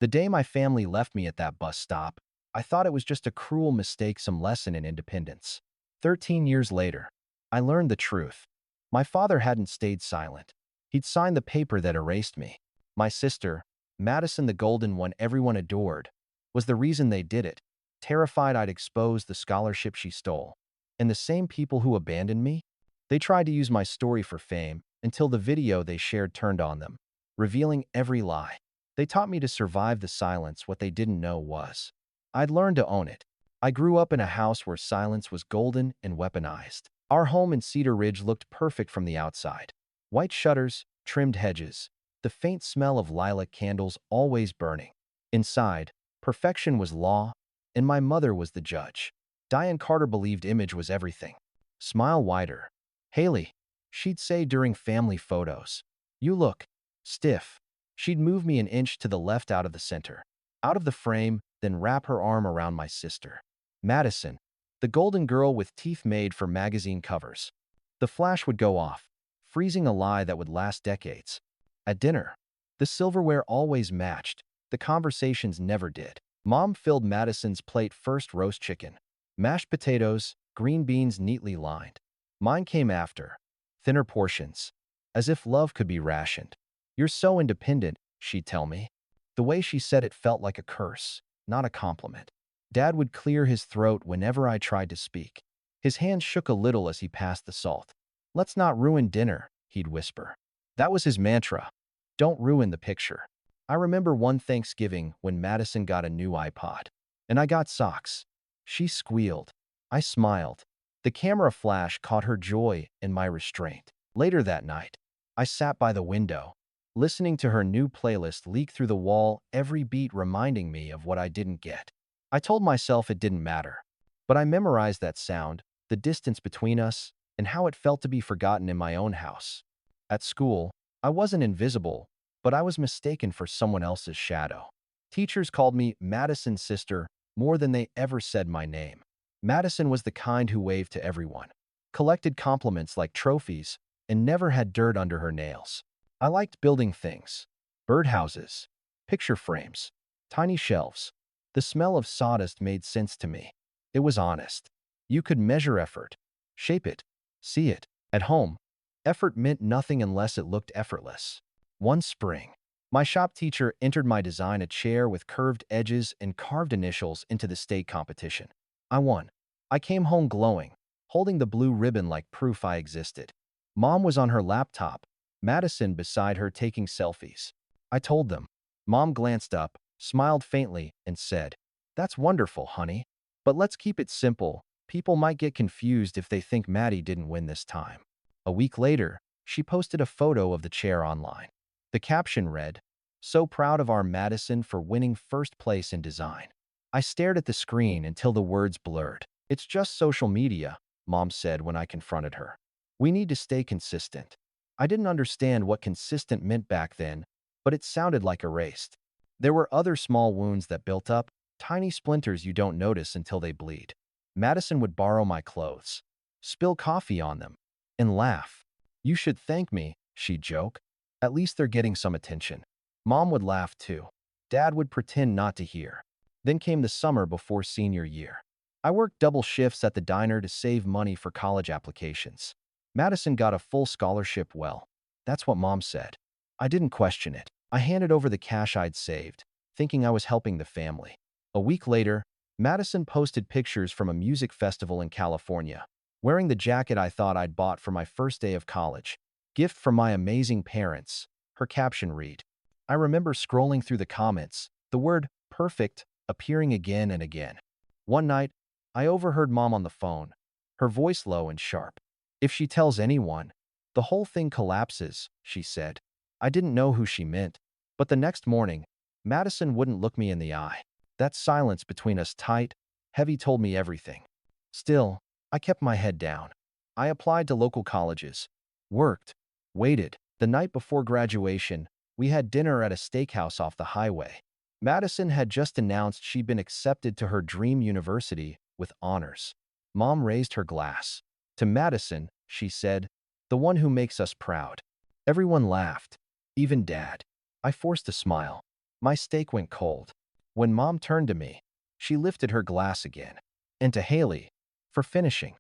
The day my family left me at that bus stop, I thought it was just a cruel mistake, some lesson in independence. 13 years later, I learned the truth. My father hadn't stayed silent. He'd signed the paper that erased me. My sister, Madison the golden one everyone adored, was the reason they did it, terrified I'd expose the scholarship she stole. And the same people who abandoned me? They tried to use my story for fame until the video they shared turned on them, revealing every lie. They taught me to survive the silence. What they didn't know was I'd learned to own it. I grew up in a house where silence was golden and weaponized. Our home in Cedar Ridge looked perfect from the outside. White shutters, trimmed hedges, the faint smell of lilac candles always burning. Inside, perfection was law, and my mother was the judge. Diane Carter believed image was everything. Smile wider. Haley, she'd say during family photos. You look stiff. She'd move me an inch to the left out of the center, out of the frame, then wrap her arm around my sister. Madison, the golden girl with teeth made for magazine covers. The flash would go off, freezing a lie that would last decades. At dinner, the silverware always matched. The conversations never did. Mom filled Madison's plate first: roast chicken, mashed potatoes, green beans neatly lined. Mine came after, thinner portions, as if love could be rationed. You're so independent, she'd tell me. The way she said it felt like a curse, not a compliment. Dad would clear his throat whenever I tried to speak. His hand shook a little as he passed the salt. Let's not ruin dinner, he'd whisper. That was his mantra. Don't ruin the picture. I remember one Thanksgiving when Madison got a new iPod, and I got socks. She squealed. I smiled. The camera flash caught her joy and my restraint. Later that night, I sat by the window, listening to her new playlist leak through the wall, every beat reminding me of what I didn't get. I told myself it didn't matter, but I memorized that sound, the distance between us, and how it felt to be forgotten in my own house. At school, I wasn't invisible, but I was mistaken for someone else's shadow. Teachers called me Madison's sister more than they ever said my name. Madison was the kind who waved to everyone, collected compliments like trophies, and never had dirt under her nails. I liked building things: birdhouses, picture frames, tiny shelves. The smell of sawdust made sense to me. It was honest. You could measure effort, shape it, see it. At home, effort meant nothing unless it looked effortless. One spring, my shop teacher entered my design, a chair with curved edges and carved initials, into the state competition. I won. I came home glowing, holding the blue ribbon like proof I existed. Mom was on her laptop, Madison beside her taking selfies. I told them. Mom glanced up, smiled faintly, and said, "That's wonderful, honey. But let's keep it simple. People might get confused if they think Maddie didn't win this time." A week later, she posted a photo of the chair online. The caption read, "So proud of our Madison for winning first place in design." I stared at the screen until the words blurred. "It's just social media," Mom said when I confronted her. "We need to stay consistent." I didn't understand what consistent meant back then, but it sounded like erased. There were other small wounds that built up, tiny splinters you don't notice until they bleed. Madison would borrow my clothes, spill coffee on them, and laugh. "You should thank me," she'd joke. "At least they're getting some attention." Mom would laugh too. Dad would pretend not to hear. Then came the summer before senior year. I worked double shifts at the diner to save money for college applications. Madison got a full scholarship. Well, that's what Mom said. I didn't question it. I handed over the cash I'd saved, thinking I was helping the family. A week later, Madison posted pictures from a music festival in California, wearing the jacket I thought I'd bought for my first day of college. "Gift from my amazing parents," her caption read. I remember scrolling through the comments, the word "perfect" appearing again and again. One night, I overheard Mom on the phone, her voice low and sharp. "If she tells anyone, the whole thing collapses," she said. I didn't know who she meant, but the next morning, Madison wouldn't look me in the eye. That silence between us, tight, heavy, told me everything. Still, I kept my head down. I applied to local colleges, worked, waited. The night before graduation, we had dinner at a steakhouse off the highway. Madison had just announced she'd been accepted to her dream university with honors. Mom raised her glass. "To Madison," she said, "the one who makes us proud." Everyone laughed, even Dad. I forced a smile. My steak went cold. When Mom turned to me, she lifted her glass again. And to Haley, for finishing.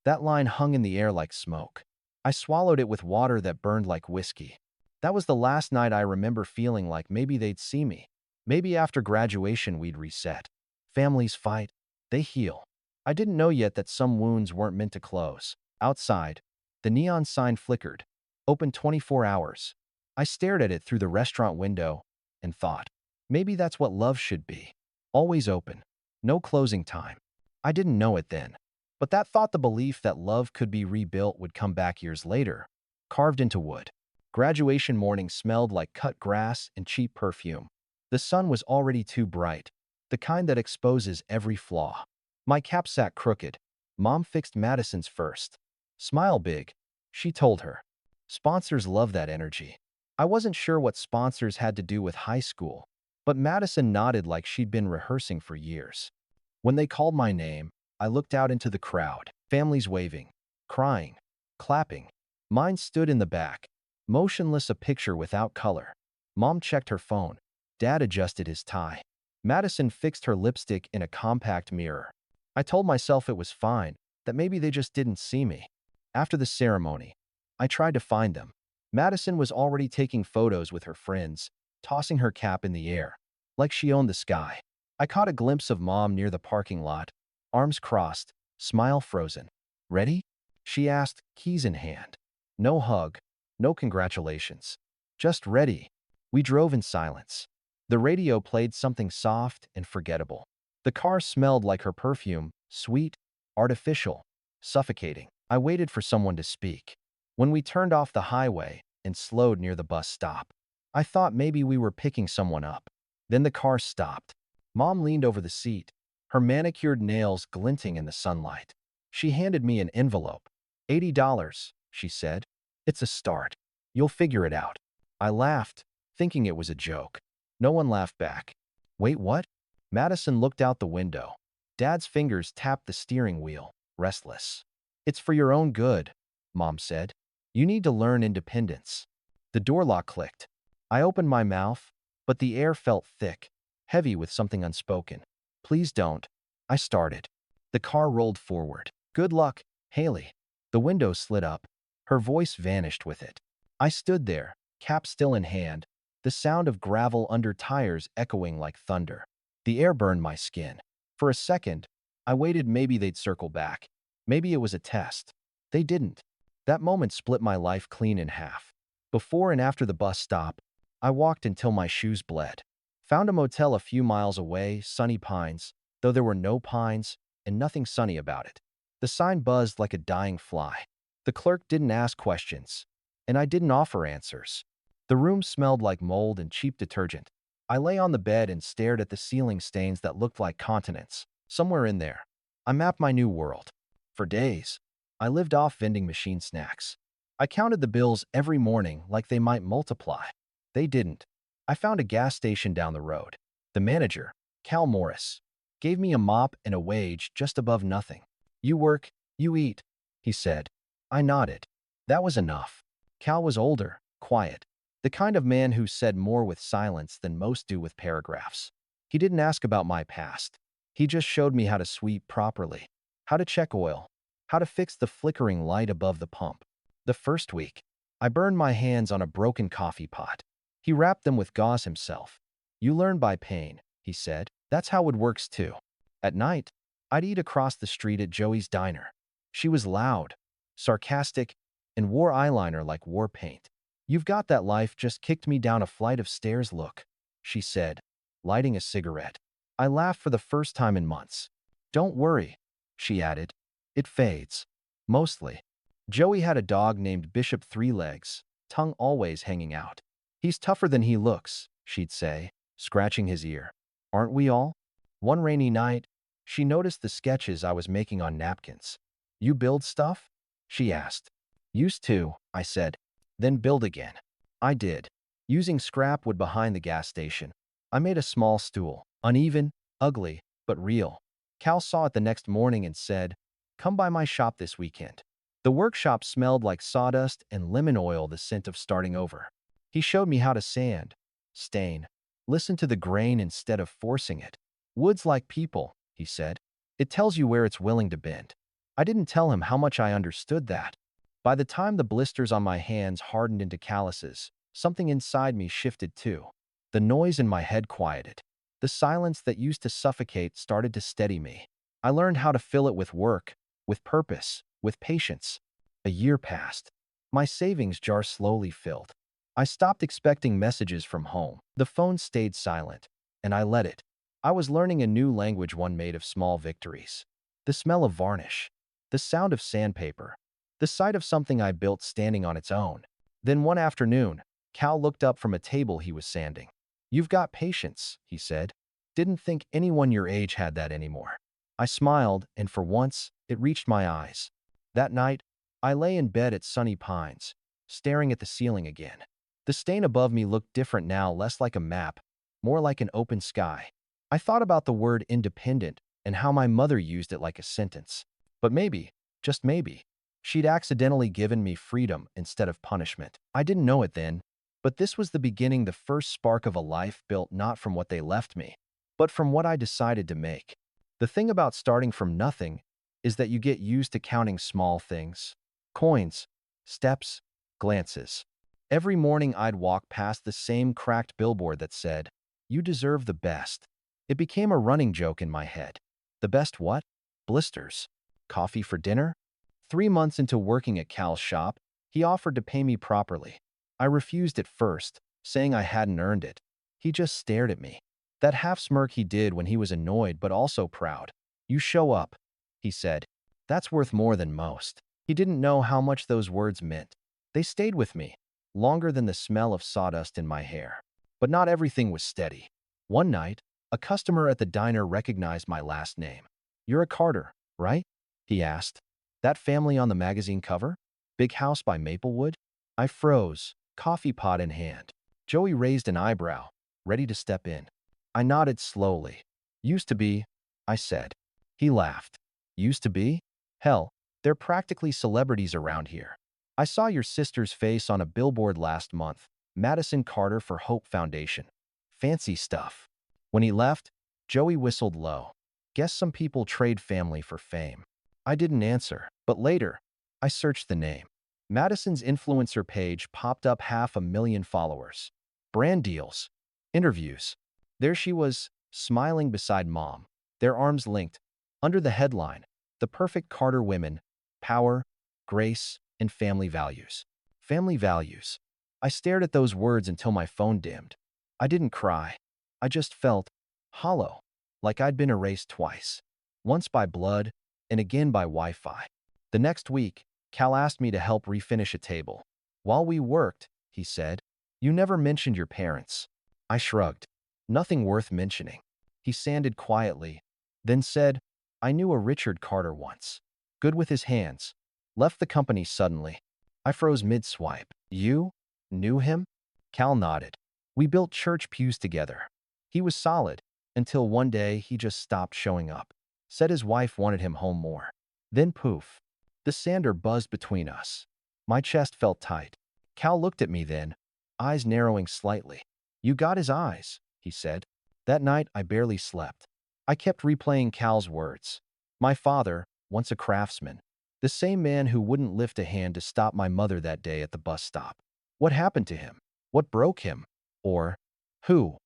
That line hung in the air like smoke. I swallowed it with water that burned like whiskey. That was the last night I remember feeling like maybe they'd see me. Maybe after graduation we'd reset. Families fight. They heal. I didn't know yet that some wounds weren't meant to close. Outside, the neon sign flickered. Open 24 hours. I stared at it through the restaurant window and thought, maybe that's what love should be. Always open. No closing time. I didn't know it then. But that thought, the belief that love could be rebuilt, would come back years later, carved into wood. Graduation morning smelled like cut grass and cheap perfume. The sun was already too bright, the kind that exposes every flaw. My cap sat crooked. Mom fixed Madison's first. Smile big, she told her. Sponsors love that energy. I wasn't sure what sponsors had to do with high school, but Madison nodded like she'd been rehearsing for years. When they called my name, I looked out into the crowd, families waving, crying, clapping. Mine stood in the back, motionless, a picture without color. Mom checked her phone. Dad adjusted his tie. Madison fixed her lipstick in a compact mirror. I told myself it was fine, that maybe they just didn't see me. After the ceremony, I tried to find them. Madison was already taking photos with her friends, tossing her cap in the air, like she owned the sky. I caught a glimpse of Mom near the parking lot, arms crossed, smile frozen. Ready? She asked, keys in hand. No hug, no congratulations. Just ready. We drove in silence. The radio played something soft and forgettable. The car smelled like her perfume, sweet, artificial, suffocating. I waited for someone to speak. When we turned off the highway and slowed near the bus stop, I thought maybe we were picking someone up. Then the car stopped. Mom leaned over the seat, her manicured nails glinting in the sunlight. She handed me an envelope. $80, she said. It's a start. You'll figure it out. I laughed, thinking it was a joke. No one laughed back. Wait, what? Madison looked out the window. Dad's fingers tapped the steering wheel, restless. It's for your own good, Mom said. You need to learn independence. The door lock clicked. I opened my mouth, but the air felt thick, heavy with something unspoken. Please don't. I started. The car rolled forward. Good luck, Haley. The window slid up. Her voice vanished with it. I stood there, cap still in hand, the sound of gravel under tires echoing like thunder. The air burned my skin. For a second, I waited. Maybe they'd circle back. Maybe it was a test. They didn't. That moment split my life clean in half. Before and after the bus stop, I walked until my shoes bled. Found a motel a few miles away, Sunny Pines, though there were no pines and nothing sunny about it. The sign buzzed like a dying fly. The clerk didn't ask questions, and I didn't offer answers. The room smelled like mold and cheap detergent. I lay on the bed and stared at the ceiling stains that looked like continents. Somewhere in there, I mapped my new world. For days, I lived off vending machine snacks. I counted the bills every morning like they might multiply. They didn't. I found a gas station down the road. The manager, Cal Morris, gave me a mop and a wage just above nothing. You work, you eat, he said. I nodded. That was enough. Cal was older, quiet, the kind of man who said more with silence than most do with paragraphs. He didn't ask about my past. He just showed me how to sweep properly, how to check oil, how to fix the flickering light above the pump. The first week, I burned my hands on a broken coffee pot. He wrapped them with gauze himself. You learn by pain, he said. That's how it works too. At night, I'd eat across the street at Joey's diner. She was loud, sarcastic, and wore eyeliner like war paint. You've got that life just kicked me down a flight of stairs, look, she said, lighting a cigarette. I laughed for the first time in months. Don't worry, she added. It fades. Mostly. Joey had a dog named Bishop Three Legs, tongue always hanging out. He's tougher than he looks, she'd say, scratching his ear. Aren't we all? One rainy night, she noticed the sketches I was making on napkins. You build stuff? She asked. Used to, I said. Then build again. I did. Using scrap wood behind the gas station, I made a small stool. Uneven, ugly, but real. Cal saw it the next morning and said, come by my shop this weekend. The workshop smelled like sawdust and lemon oil, the scent of starting over. He showed me how to sand, stain, Listen to the grain instead of forcing it. Wood's like people, he said. It tells you where it's willing to bend. I didn't tell him how much I understood that. By the time the blisters on my hands hardened into calluses, something inside me shifted too. The noise in my head quieted. The silence that used to suffocate started to steady me. I learned how to fill it with work, with purpose, with patience. A year passed. My savings jar slowly filled. I stopped expecting messages from home. The phone stayed silent, and I let it. I was learning a new language, one made of small victories. The smell of varnish, the sound of sandpaper, the sight of something I built standing on its own. Then one afternoon, Cal looked up from a table he was sanding. "You've got patience," he said. "Didn't think anyone your age had that anymore." I smiled, and for once, it reached my eyes. That night, I lay in bed at Sunny Pines, staring at the ceiling again. The stain above me looked different now, less like a map, more like an open sky. I thought about the word independent and how my mother used it like a sentence. But maybe, just maybe, she'd accidentally given me freedom instead of punishment. I didn't know it then, but this was the beginning, the first spark of a life built not from what they left me, but from what I decided to make. The thing about starting from nothing is that you get used to counting small things. Coins, steps, glances. Every morning I'd walk past the same cracked billboard that said, "You deserve the best." It became a running joke in my head. The best what? Blisters. Coffee for dinner? 3 months into working at Cal's shop, he offered to pay me properly. I refused at first, saying I hadn't earned it. He just stared at me. That half smirk he did when he was annoyed but also proud. "You show up," he said. "That's worth more than most." He didn't know how much those words meant. They stayed with me, longer than the smell of sawdust in my hair. But not everything was steady. One night, a customer at the diner recognized my last name. "You're a Carter, right?" he asked. "That family on the magazine cover? Big house by Maplewood?" I froze, coffee pot in hand. Joey raised an eyebrow, ready to step in. I nodded slowly. "Used to be," I said. He laughed. "Used to be? Hell, they're practically celebrities around here. I saw your sister's face on a billboard last month. Madison Carter for Hope Foundation. Fancy stuff." When he left, Joey whistled low. "Guess some people trade family for fame." I didn't answer, but later, I searched the name. Madison's influencer page popped up, 500,000 followers. Brand deals. Interviews. There she was, smiling beside Mom, their arms linked. Under the headline, "The Perfect Carter Women, Power, Grace, and Family Values." Family values. I stared at those words until my phone dimmed. I didn't cry. I just felt hollow, like I'd been erased twice. Once by blood, and again by Wi-Fi. The next week, Cal asked me to help refinish a table. "While we worked," he said, "you never mentioned your parents." I shrugged. "Nothing worth mentioning." He sanded quietly, then said, "I knew a Richard Carter once. Good with his hands. Left the company suddenly." I froze mid-swipe. "You knew him?" Cal nodded. "We built church pews together. He was solid, until one day he just stopped showing up. Said his wife wanted him home more. Then poof. The sander buzzed between us. My chest felt tight. Cal looked at me then, eyes narrowing slightly. "You got his eyes," he said. That night, I barely slept. I kept replaying Cal's words. My father, once a craftsman. The same man who wouldn't lift a hand to stop my mother that day at the bus stop. What happened to him? What broke him? Or who?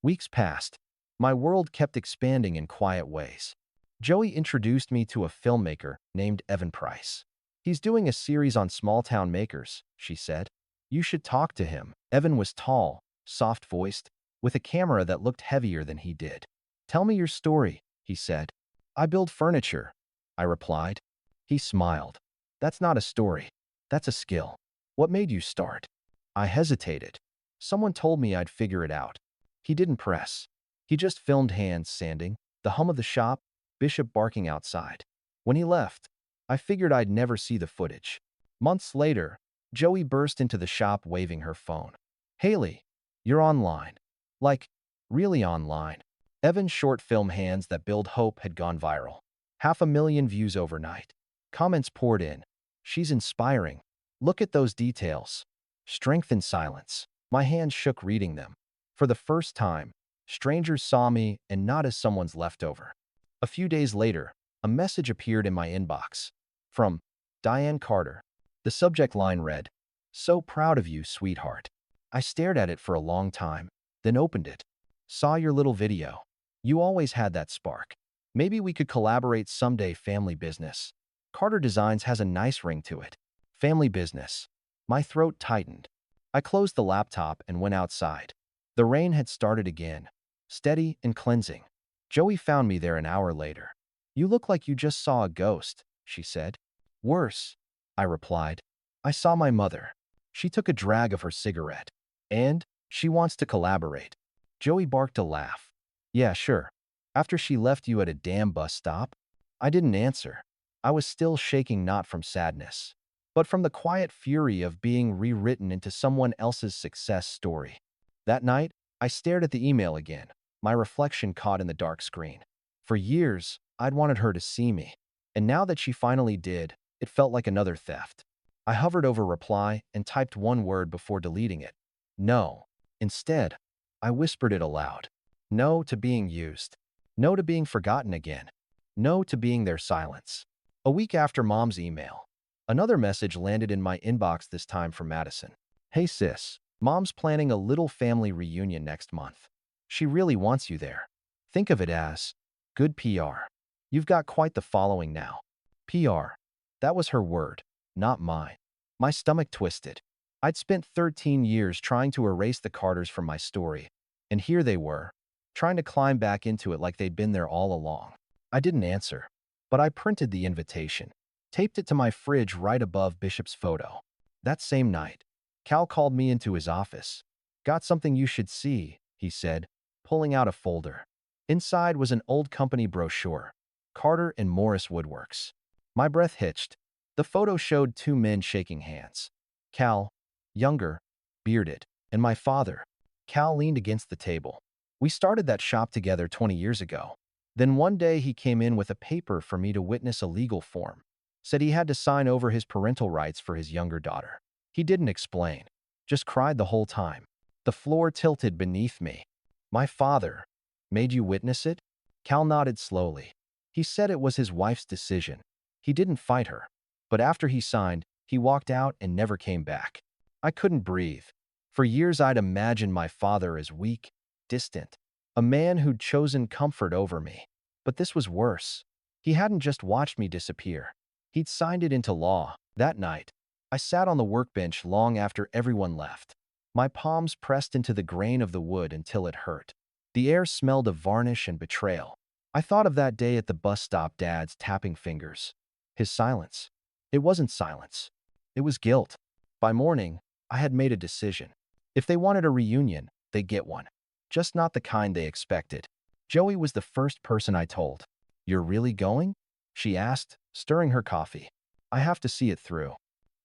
Weeks passed. My world kept expanding in quiet ways. Joey introduced me to a filmmaker named Evan Price. "He's doing a series on small-town makers," she said. "You should talk to him." Evan was tall, soft-voiced, with a camera that looked heavier than he did. "Tell me your story," he said. "I build furniture," I replied. He smiled. "That's not a story. That's a skill. What made you start?" I hesitated. Someone told me I'd figure it out. He didn't press. He just filmed hands sanding, the hum of the shop, Bishop barking outside. When he left, I figured I'd never see the footage. Months later, Joey burst into the shop waving her phone. "Haley, you're online." Like, really online. Evan's short film Hands That Build Hope had gone viral. 500,000 views overnight. Comments poured in. "She's inspiring. Look at those details." Strength in silence. My hands shook reading them. For the first time, strangers saw me and not as someone's leftover. A few days later, a message appeared in my inbox from Diane Carter. The subject line read, "So proud of you, sweetheart." I stared at it for a long time, then opened it. "Saw your little video. You always had that spark. Maybe we could collaborate someday. Family business. Carter Designs has a nice ring to it." Family business. My throat tightened. I closed the laptop and went outside. The rain had started again, steady and cleansing. Joey found me there an hour later. "You look like you just saw a ghost," she said. "Worse," I replied. "I saw my mother. She took a drag of her cigarette. And she wants to collaborate." Joey barked a laugh. "Yeah, sure. After she left you at a damn bus stop?" I didn't answer. I was still shaking, not from sadness, but from the quiet fury of being rewritten into someone else's success story. That night, I stared at the email again, my reflection caught in the dark screen. For years, I'd wanted her to see me, and now that she finally did, it felt like another theft. I hovered over reply and typed one word before deleting it. No. Instead, I whispered it aloud. No to being used. No to being forgotten again. No to being their silence. A week after Mom's email, another message landed in my inbox, this time from Madison. "Hey sis, Mom's planning a little family reunion next month. She really wants you there. Think of it as good PR. You've got quite the following now." PR. That was her word, not mine. My stomach twisted. I'd spent 13 years trying to erase the Carters from my story, and here they were, trying to climb back into it like they'd been there all along. I didn't answer, but I printed the invitation, taped it to my fridge right above Bishop's photo. That same night, Cal called me into his office. "Got something you should see," he said, pulling out a folder. Inside was an old company brochure, Carter and Morris Woodworks. My breath hitched. The photo showed two men shaking hands. Cal, younger, bearded, and my father. Cal leaned against the table. "We started that shop together 20 years ago. Then one day he came in with a paper for me to witness a legal form. Said he had to sign over his parental rights for his younger daughter. He didn't explain. Just cried the whole time. The floor tilted beneath me. My father. Made you witness it?" Cal nodded slowly. "He said it was his wife's decision. He didn't fight her. But after he signed, he walked out and never came back." I couldn't breathe. For years I'd imagined my father as weak, distant, a man who'd chosen comfort over me. But this was worse. He hadn't just watched me disappear. He'd signed it into law. That night, I sat on the workbench long after everyone left. My palms pressed into the grain of the wood until it hurt. The air smelled of varnish and betrayal. I thought of that day at the bus stop, Dad's tapping fingers. His silence. It wasn't silence. It was guilt. By morning, I had made a decision. If they wanted a reunion, they'd get one. Just not the kind they expected. Joey was the first person I told. "You're really going?" she asked, stirring her coffee. "I have to see it through."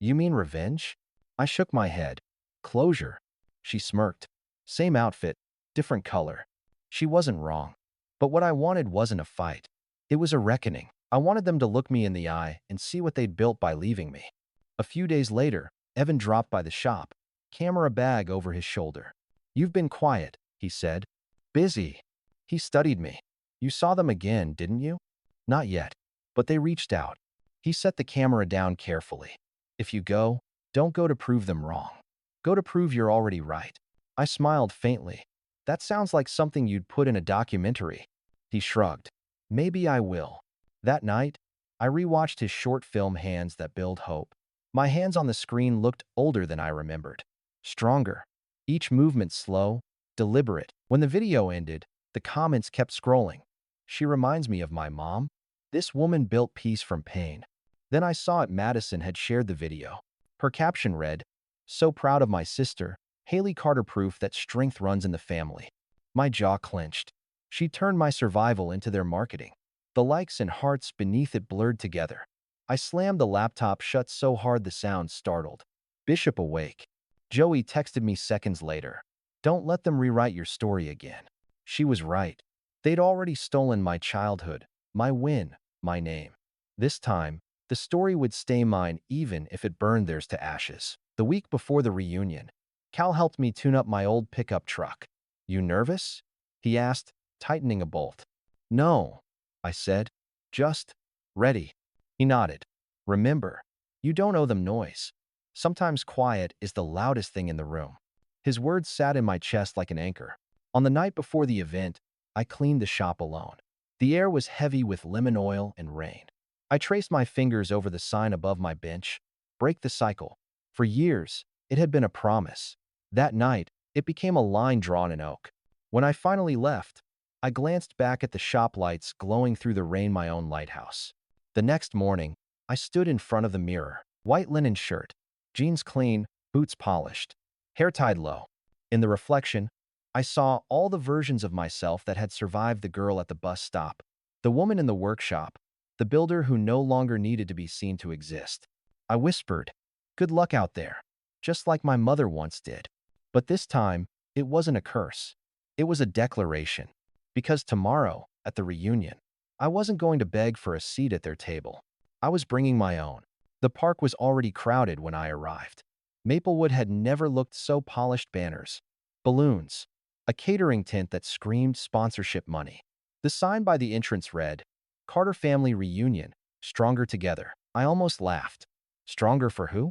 "You mean revenge?" I shook my head. "Closure." She smirked. Same outfit, different color. She wasn't wrong. But what I wanted wasn't a fight. It was a reckoning. I wanted them to look me in the eye and see what they'd built by leaving me. A few days later, Evan dropped by the shop, camera bag over his shoulder. "You've been quiet," he said. "Busy." He studied me. "You saw them again, didn't you?" "Not yet. But they reached out." He set the camera down carefully. "If you go, don't go to prove them wrong. Go to prove you're already right." I smiled faintly. "That sounds like something you'd put in a documentary." He shrugged. "Maybe I will." That night, I rewatched his short film Hands That Build Hope. My hands on the screen looked older than I remembered. Stronger. Each movement slow, deliberate. When the video ended, the comments kept scrolling. "She reminds me of my mom. This woman built peace from pain." Then I saw it. Madison had shared the video. Her caption read, "So proud of my sister, Haley Carter, proof that strength runs in the family." My jaw clenched. She turned my survival into their marketing. The likes and hearts beneath it blurred together. I slammed the laptop shut so hard the sound startled. Bishop awake. Joey texted me seconds later. "Don't let them rewrite your story again." She was right. They'd already stolen my childhood, my win, my name. This time, the story would stay mine even if it burned theirs to ashes. The week before the reunion, Cal helped me tune up my old pickup truck. You nervous? He asked, tightening a bolt. No, I said. Just ready. He nodded. Remember, you don't owe them noise. Sometimes quiet is the loudest thing in the room. His words sat in my chest like an anchor. On the night before the event, I cleaned the shop alone. The air was heavy with lemon oil and rain. I traced my fingers over the sign above my bench. Break the cycle. For years, it had been a promise. That night, it became a line drawn in oak. When I finally left, I glanced back at the shop lights glowing through the rain, my own lighthouse. The next morning, I stood in front of the mirror, white linen shirt, jeans clean, boots polished, hair tied low. In the reflection, I saw all the versions of myself that had survived the girl at the bus stop, the woman in the workshop, the builder who no longer needed to be seen to exist. I whispered, "Good luck out there," just like my mother once did. But this time, it wasn't a curse. It was a declaration. Because tomorrow, at the reunion, I wasn't going to beg for a seat at their table. I was bringing my own. The park was already crowded when I arrived. Maplewood had never looked so polished. Banners, balloons, a catering tent that screamed sponsorship money. The sign by the entrance read, "Carter Family Reunion, Stronger Together." I almost laughed. Stronger for who?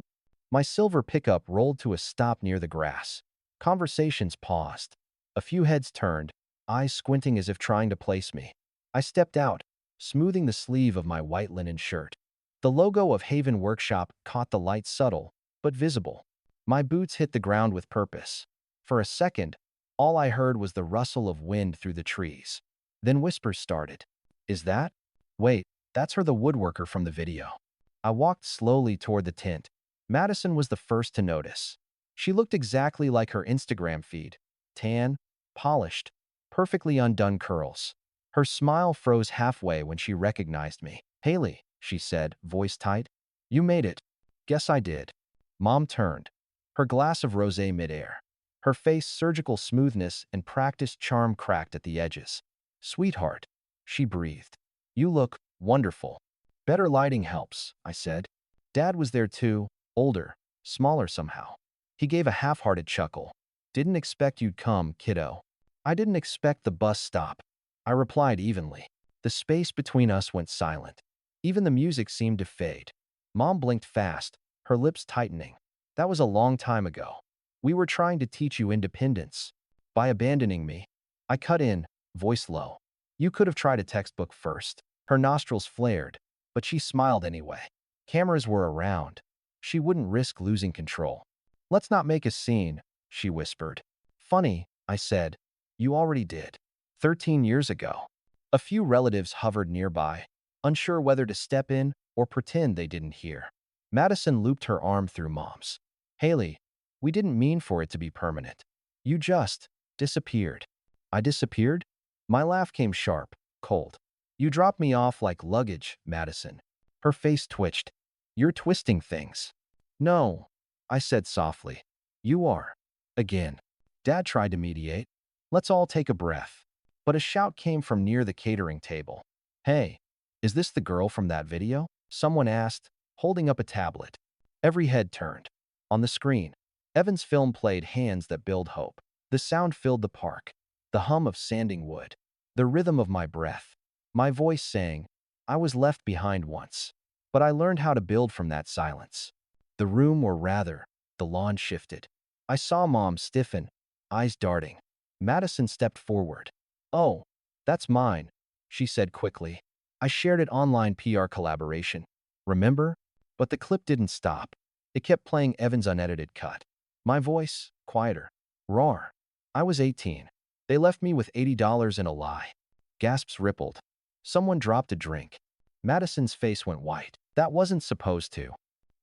My silver pickup rolled to a stop near the grass. Conversations paused. A few heads turned, eyes squinting as if trying to place me. I stepped out, smoothing the sleeve of my white linen shirt. The logo of Haven Workshop caught the light, subtle but visible. My boots hit the ground with purpose. For a second, all I heard was the rustle of wind through the trees. Then whispers started. Is that? Wait, that's her, the woodworker from the video. I walked slowly toward the tent. Madison was the first to notice. She looked exactly like her Instagram feed. Tan, polished, perfectly undone curls. Her smile froze halfway when she recognized me. "Haley," she said, voice tight. "You made it." "Guess I did." Mom turned, her glass of rosé midair. Her face surgical smoothness and practiced charm cracked at the edges. "Sweetheart," she breathed. "You look wonderful." "Better lighting helps," I said. Dad was there too, older, smaller somehow. He gave a half-hearted chuckle. "Didn't expect you'd come, kiddo." "I didn't expect the bus stop," I replied evenly. The space between us went silent. Even the music seemed to fade. Mom blinked fast, her lips tightening. "That was a long time ago. We were trying to teach you independence. By abandoning me." I cut in, voice low. "You could have tried a textbook first." Her nostrils flared, but she smiled anyway. Cameras were around. She wouldn't risk losing control. "Let's not make a scene," she whispered. "Funny," I said. "You already did. 13 years ago." A few relatives hovered nearby, unsure whether to step in or pretend they didn't hear. Madison looped her arm through Mom's. "Haley, we didn't mean for it to be permanent. You just disappeared." "I disappeared?" My laugh came sharp, cold. "You dropped me off like luggage, Madison." Her face twitched. "You're twisting things." "No," I said softly. "You are." Again. Dad tried to mediate. "Let's all take a breath." But a shout came from near the catering table. "Hey, is this the girl from that video?" Someone asked, holding up a tablet. Every head turned. On the screen, Evan's film played, "Hands That Build Hope." The sound filled the park. The hum of sanding wood. The rhythm of my breath. My voice sang, "I was left behind once. But I learned how to build from that silence." The room, or rather, the lawn shifted. I saw Mom stiffen, eyes darting. Madison stepped forward. "Oh, that's mine," she said quickly. "I shared it online, PR collaboration. Remember?" But the clip didn't stop. It kept playing, Evan's unedited cut. My voice, quieter. "Roar. I was 18. They left me with $80 and a lie." Gasps rippled. Someone dropped a drink. Madison's face went white. "That wasn't supposed to."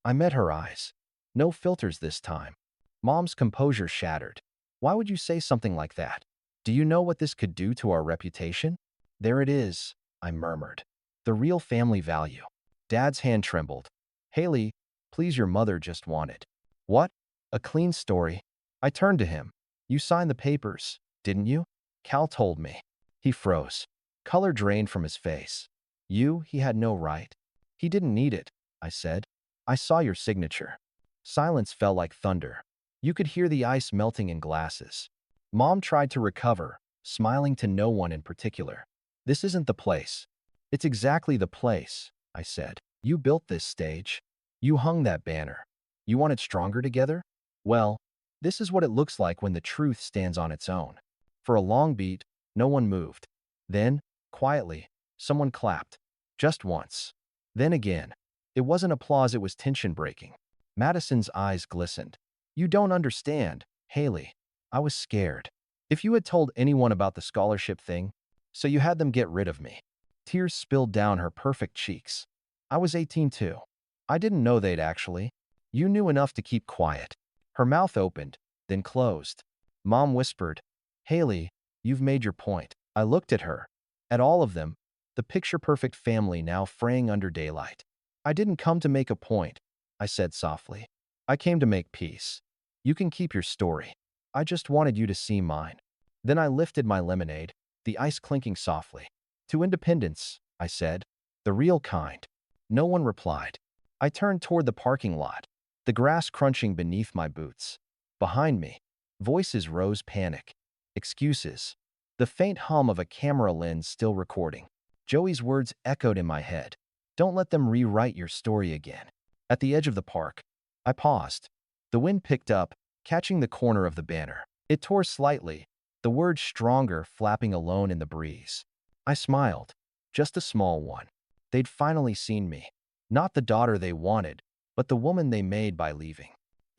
I met her eyes. No filters this time. Mom's composure shattered. "Why would you say something like that? Do you know what this could do to our reputation?" "There it is," I murmured. "The real family value." Dad's hand trembled. "Haley, please, your mother just wanted." "What?" "A clean story." I turned to him. "You signed the papers, didn't you?" Cal told me. He froze. Color drained from his face. He had no right." "He didn't need it," I said. "I saw your signature." Silence fell like thunder. You could hear the ice melting in glasses. Mom tried to recover, smiling to no one in particular. This isn't the place. It's exactly the place, I said. You built this stage. You hung that banner. You want it stronger together? Well, this is what it looks like when the truth stands on its own. For a long beat, no one moved. Then, quietly, someone clapped. Just once. Then again. It wasn't applause, it was tension-breaking. Madison's eyes glistened. You don't understand, Haley. I was scared. If you had told anyone about the scholarship thing, so you had them get rid of me. Tears spilled down her perfect cheeks. I was 18 too. I didn't know they'd actually. You knew enough to keep quiet. Her mouth opened, then closed. Mom whispered, Haley, you've made your point. I looked at her. At all of them, the picture-perfect family now fraying under daylight. I didn't come to make a point, I said softly. I came to make peace. You can keep your story. I just wanted you to see mine. Then I lifted my lemonade, the ice clinking softly. To independence, I said. The real kind. No one replied. I turned toward the parking lot, the grass crunching beneath my boots. Behind me, voices rose, panic. Excuses. The faint hum of a camera lens still recording. Joey's words echoed in my head. Don't let them rewrite your story again. At the edge of the park, I paused. The wind picked up, catching the corner of the banner. It tore slightly, the word stronger flapping alone in the breeze. I smiled. Just a small one. They'd finally seen me. Not the daughter they wanted, but the woman they made by leaving.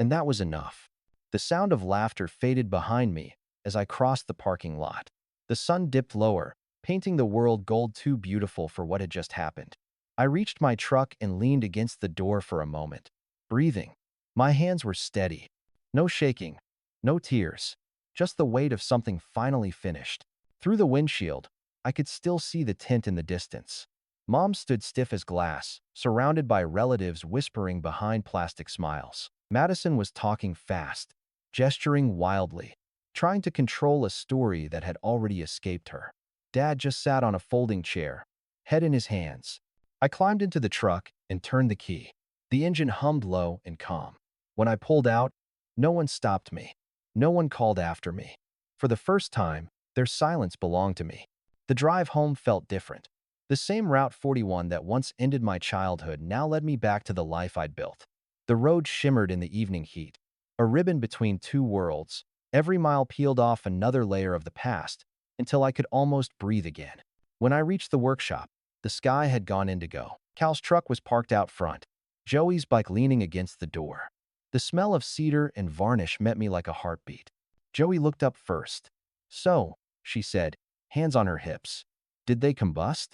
And that was enough. The sound of laughter faded behind me as I crossed the parking lot. The sun dipped lower, painting the world gold, too beautiful for what had just happened. I reached my truck and leaned against the door for a moment, breathing. My hands were steady. No shaking, no tears, just the weight of something finally finished. Through the windshield, I could still see the tint in the distance. Mom stood stiff as glass, surrounded by relatives whispering behind plastic smiles. Madison was talking fast, gesturing wildly, trying to control a story that had already escaped her. Dad just sat on a folding chair, head in his hands. I climbed into the truck and turned the key. The engine hummed low and calm. When I pulled out, no one stopped me. No one called after me. For the first time, their silence belonged to me. The drive home felt different. The same Route 41 that once ended my childhood now led me back to the life I'd built. The road shimmered in the evening heat, a ribbon between two worlds. Every mile peeled off another layer of the past until I could almost breathe again. When I reached the workshop, the sky had gone indigo. Cal's truck was parked out front, Joey's bike leaning against the door. The smell of cedar and varnish met me like a heartbeat. Joey looked up first. So, she said, hands on her hips. Did they combust?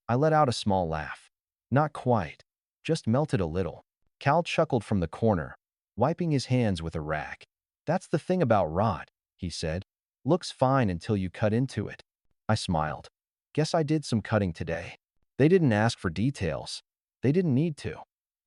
I let out a small laugh. Not quite. Just melted a little. Cal chuckled from the corner, wiping his hands with a rag. That's the thing about rot, he said. Looks fine until you cut into it. I smiled. Guess I did some cutting today. They didn't ask for details. They didn't need to.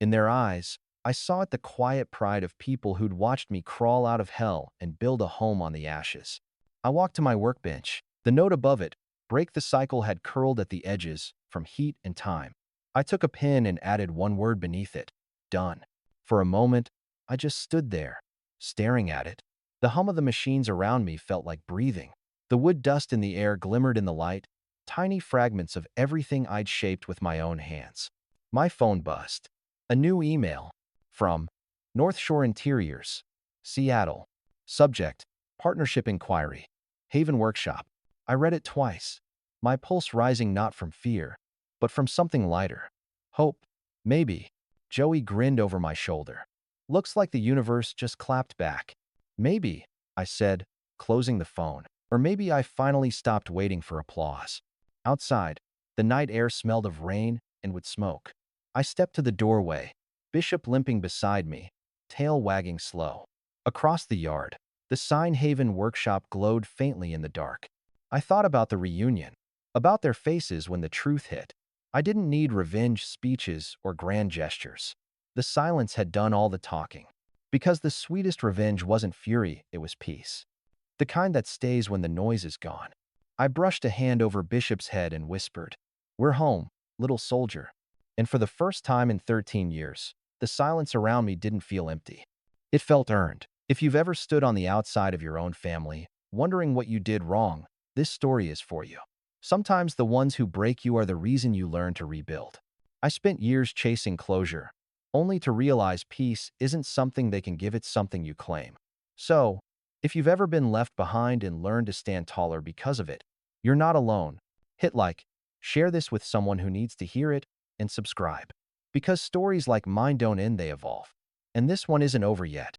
In their eyes, I saw it, the quiet pride of people who'd watched me crawl out of hell and build a home on the ashes. I walked to my workbench. The note above it, break the cycle, had curled at the edges from heat and time. I took a pen and added one word beneath it. Done. For a moment, I just stood there, staring at it. The hum of the machines around me felt like breathing. The wood dust in the air glimmered in the light, tiny fragments of everything I'd shaped with my own hands. My phone buzzed. A new email. From North Shore Interiors, Seattle. Subject, Partnership Inquiry. Haven Workshop. I read it twice, my pulse rising not from fear, but from something lighter. Hope. Maybe. Joey grinned over my shoulder. Looks like the universe just clapped back. Maybe, I said, closing the phone. Or maybe I finally stopped waiting for applause. Outside, the night air smelled of rain and wood smoke. I stepped to the doorway, Bishop limping beside me, tail wagging slow. Across the yard, the sign Haven Workshop glowed faintly in the dark. I thought about the reunion, about their faces when the truth hit. I didn't need revenge speeches or grand gestures. The silence had done all the talking. Because the sweetest revenge wasn't fury, it was peace. The kind that stays when the noise is gone. I brushed a hand over Bishop's head and whispered, "We're home, little soldier." And for the first time in 13 years, the silence around me didn't feel empty. It felt earned. If you've ever stood on the outside of your own family, Wondering what you did wrong, this story is for you. Sometimes the ones who break you are the reason you learn to rebuild. I spent years chasing closure, only to realize peace isn't something they can give, it's something you claim. So, if you've ever been left behind and learned to stand taller because of it, you're not alone. Hit like, share this with someone who needs to hear it, and subscribe. Because stories like mine don't end, they evolve. And this one isn't over yet.